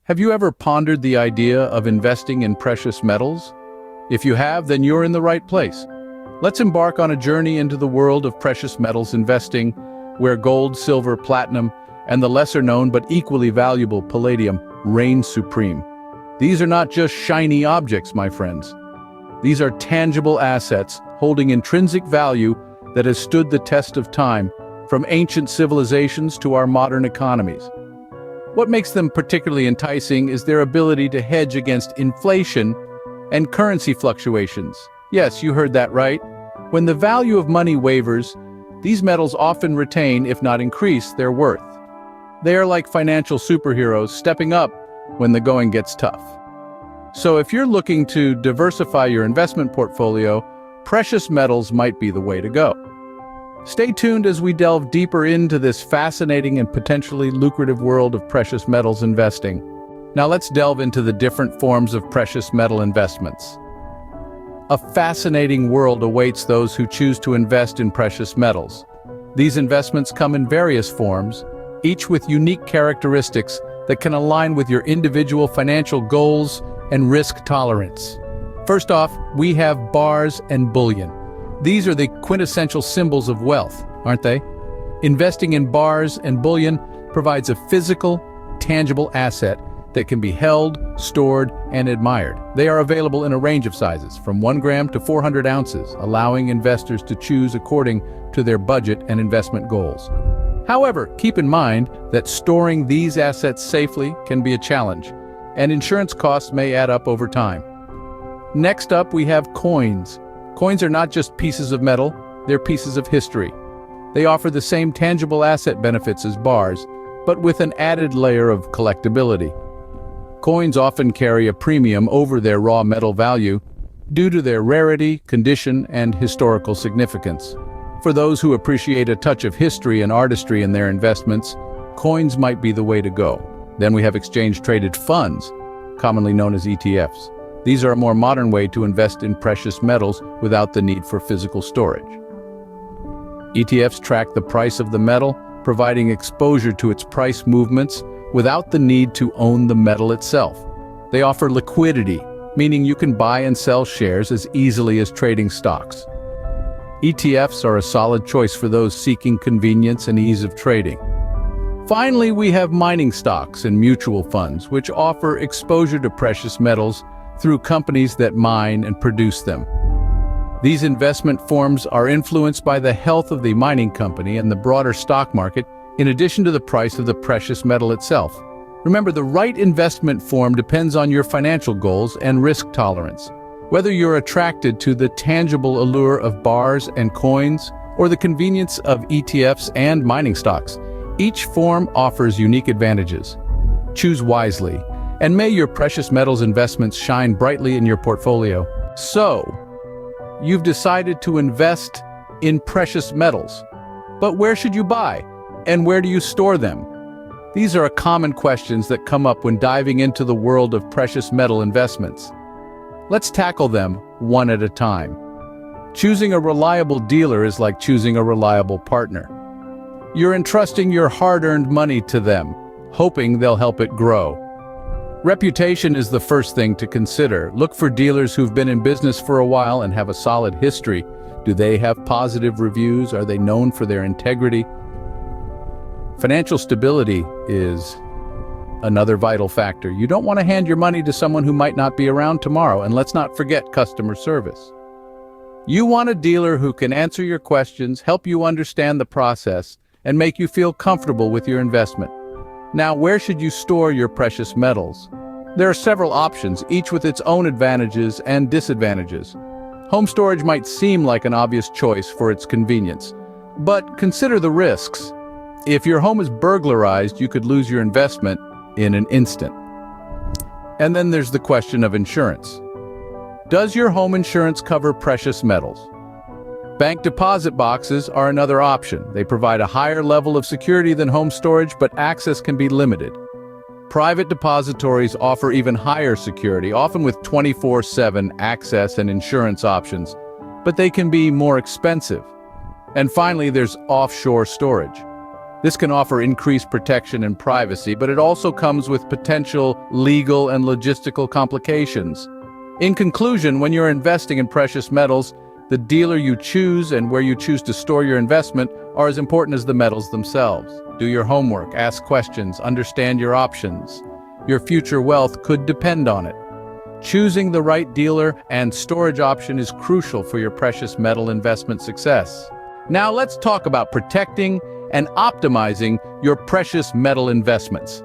Have you ever pondered the idea of investing in precious metals? If you have, then you're in the right place. Let's embark on a journey into the world of precious metals investing, where gold, silver, platinum, and the lesser-known but equally valuable palladium reign supreme. These are not just shiny objects, my friends. These are tangible assets holding intrinsic value that has stood the test of time, from ancient civilizations to our modern economies. What makes them particularly enticing is their ability to hedge against inflation and currency fluctuations. Yes, you heard that right. When the value of money wavers, these metals often retain, if not increase, their worth. They are like financial superheroes stepping up when the going gets tough. So if you're looking to diversify your investment portfolio, precious metals might be the way to go. Stay tuned as we delve deeper into this fascinating and potentially lucrative world of precious metals investing. Now let's delve into the different forms of precious metal investments. A fascinating world awaits those who choose to invest in precious metals. These investments come in various forms, each with unique characteristics that can align with your individual financial goals and risk tolerance. First off, we have bars and bullion. These are the quintessential symbols of wealth, aren't they? Investing in bars and bullion provides a physical, tangible asset that can be held, stored, and admired. They are available in a range of sizes, from 1 gram to 400 ounces, allowing investors to choose according to their budget and investment goals. However, keep in mind that storing these assets safely can be a challenge, and insurance costs may add up over time. Next up, we have coins. Coins are not just pieces of metal, they're pieces of history. They offer the same tangible asset benefits as bars, but with an added layer of collectability. Coins often carry a premium over their raw metal value due to their rarity, condition, and historical significance. For those who appreciate a touch of history and artistry in their investments, coins might be the way to go. Then we have exchange-traded funds, commonly known as ETFs. These are a more modern way to invest in precious metals without the need for physical storage. ETFs track the price of the metal, providing exposure to its price movements without the need to own the metal itself. They offer liquidity, meaning you can buy and sell shares as easily as trading stocks. ETFs are a solid choice for those seeking convenience and ease of trading. Finally, we have mining stocks and mutual funds, which offer exposure to precious metals through companies that mine and produce them. These investment forms are influenced by the health of the mining company and the broader stock market, in addition to the price of the precious metal itself. Remember, the right investment form depends on your financial goals and risk tolerance. Whether you're attracted to the tangible allure of bars and coins or the convenience of ETFs and mining stocks, each form offers unique advantages. Choose wisely, and may your precious metals investments shine brightly in your portfolio. So, you've decided to invest in precious metals. But where should you buy? And where do you store them? These are common questions that come up when diving into the world of precious metal investments. Let's tackle them one at a time. Choosing a reliable dealer is like choosing a reliable partner. You're entrusting your hard-earned money to them, hoping they'll help it grow. Reputation is the first thing to consider. Look for dealers who've been in business for a while and have a solid history. Do they have positive reviews? Are they known for their integrity? Financial stability is another vital factor. You don't want to hand your money to someone who might not be around tomorrow, and let's not forget customer service. You want a dealer who can answer your questions, help you understand the process, and make you feel comfortable with your investment. Now, where should you store your precious metals? There are several options, each with its own advantages and disadvantages. Home storage might seem like an obvious choice for its convenience, but consider the risks. If your home is burglarized, you could lose your investment in an instant. And then there's the question of insurance. Does your home insurance cover precious metals? Bank deposit boxes are another option. They provide a higher level of security than home storage, but access can be limited. Private depositories offer even higher security, often with 24/7 access and insurance options, but they can be more expensive. And finally, there's offshore storage. This can offer increased protection and privacy, but it also comes with potential legal and logistical complications. In conclusion, when you're investing in precious metals, the dealer you choose and where you choose to store your investment are as important as the metals themselves. Do your homework, ask questions, understand your options. Your future wealth could depend on it. Choosing the right dealer and storage option is crucial for your precious metal investment success. Now let's talk about protecting and optimizing your precious metal investments.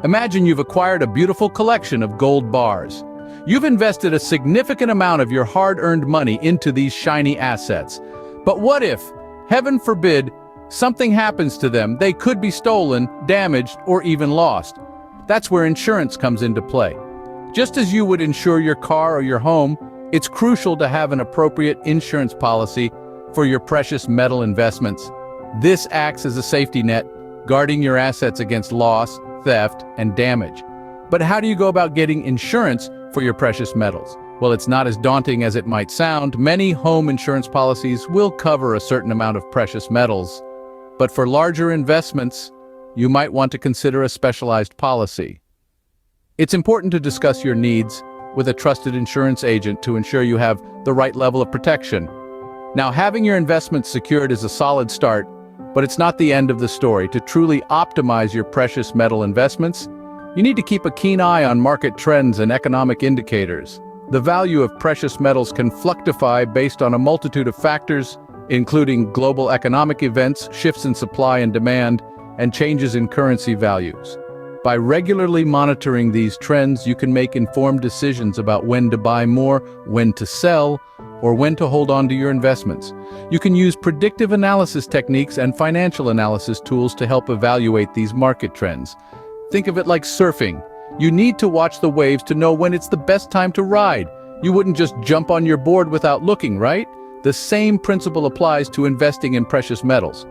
Imagine you've acquired a beautiful collection of gold bars. You've invested a significant amount of your hard-earned money into these shiny assets. But what if, heaven forbid, something happens to them? They could be stolen, damaged, or even lost. That's where insurance comes into play. Just as you would insure your car or your home, it's crucial to have an appropriate insurance policy for your precious metal investments. This acts as a safety net, guarding your assets against loss, theft, and damage. But how do you go about getting insurance for your precious metals? Well, it's not as daunting as it might sound. Many home insurance policies will cover a certain amount of precious metals. But for larger investments, you might want to consider a specialized policy. It's important to discuss your needs with a trusted insurance agent to ensure you have the right level of protection. Now, having your investments secured is a solid start, but it's not the end of the story. To truly optimize your precious metal investments, you need to keep a keen eye on market trends and economic indicators. The value of precious metals can fluctuate based on a multitude of factors, including global economic events, shifts in supply and demand, and changes in currency values. By regularly monitoring these trends, you can make informed decisions about when to buy more, when to sell, or when to hold on to your investments. You can use predictive analysis techniques and financial analysis tools to help evaluate these market trends. Think of it like surfing. You need to watch the waves to know when it's the best time to ride. You wouldn't just jump on your board without looking, right? The same principle applies to investing in precious metals.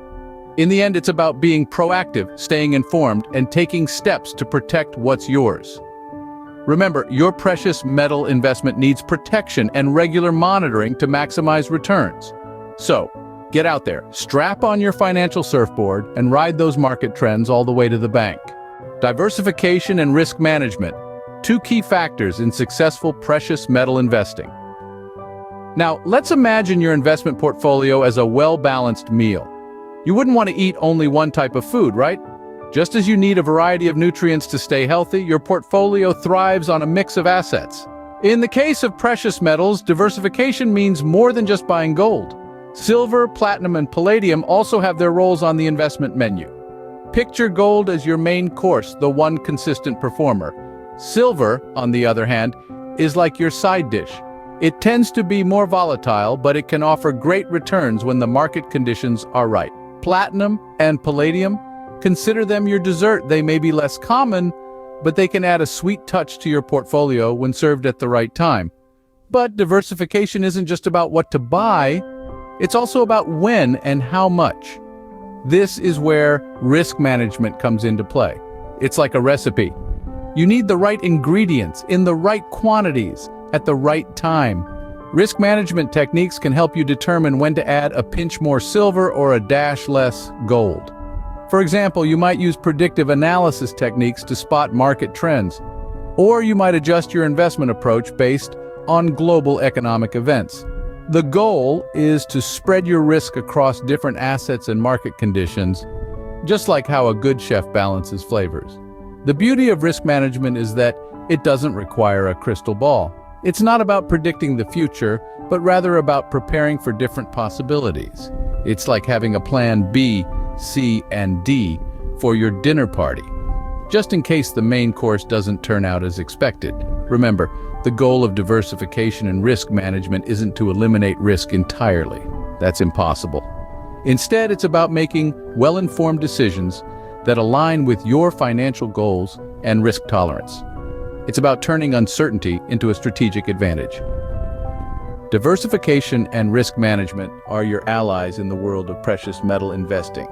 In the end, it's about being proactive, staying informed, and taking steps to protect what's yours. Remember, your precious metal investment needs protection and regular monitoring to maximize returns. So, get out there, strap on your financial surfboard, and ride those market trends all the way to the bank. Diversification and risk management, two key factors in successful precious metal investing. Now, let's imagine your investment portfolio as a well-balanced meal. You wouldn't want to eat only one type of food, right? Just as you need a variety of nutrients to stay healthy, your portfolio thrives on a mix of assets. In the case of precious metals, diversification means more than just buying gold. Silver, platinum, and palladium also have their roles on the investment menu. Picture gold as your main course, the one consistent performer. Silver, on the other hand, is like your side dish. It tends to be more volatile, but it can offer great returns when the market conditions are right. Platinum and palladium, consider them your dessert. They may be less common, but they can add a sweet touch to your portfolio when served at the right time. But diversification isn't just about what to buy, it's also about when and how much. This is where risk management comes into play. It's like a recipe. You need the right ingredients in the right quantities at the right time. Risk management techniques can help you determine when to add a pinch more silver or a dash less gold. For example, you might use predictive analysis techniques to spot market trends, or you might adjust your investment approach based on global economic events. The goal is to spread your risk across different assets and market conditions, just like how a good chef balances flavors. The beauty of risk management is that it doesn't require a crystal ball. It's not about predicting the future, but rather about preparing for different possibilities. It's like having a plan B, C, and D for your dinner party, just in case the main course doesn't turn out as expected. Remember, the goal of diversification and risk management isn't to eliminate risk entirely. That's impossible. Instead, it's about making well-informed decisions that align with your financial goals and risk tolerance. It's about turning uncertainty into a strategic advantage. Diversification and risk management are your allies in the world of precious metal investing.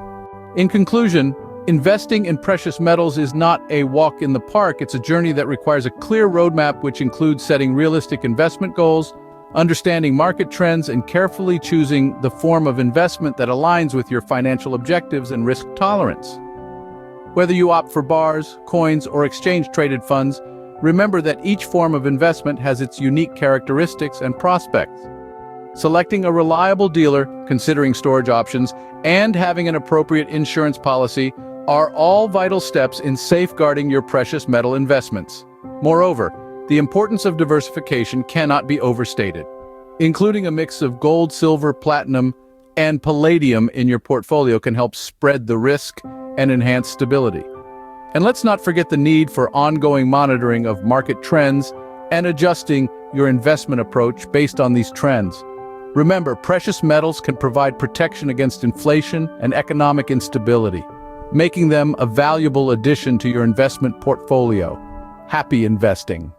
In conclusion, investing in precious metals is not a walk in the park. It's a journey that requires a clear roadmap, which includes setting realistic investment goals, understanding market trends, and carefully choosing the form of investment that aligns with your financial objectives and risk tolerance. Whether you opt for bars, coins, or exchange-traded funds, remember that each form of investment has its unique characteristics and prospects. Selecting a reliable dealer, considering storage options, and having an appropriate insurance policy are all vital steps in safeguarding your precious metal investments. Moreover, the importance of diversification cannot be overstated. Including a mix of gold, silver, platinum, and palladium in your portfolio can help spread the risk and enhance stability. And let's not forget the need for ongoing monitoring of market trends and adjusting your investment approach based on these trends. Remember, precious metals can provide protection against inflation and economic instability, making them a valuable addition to your investment portfolio. Happy investing!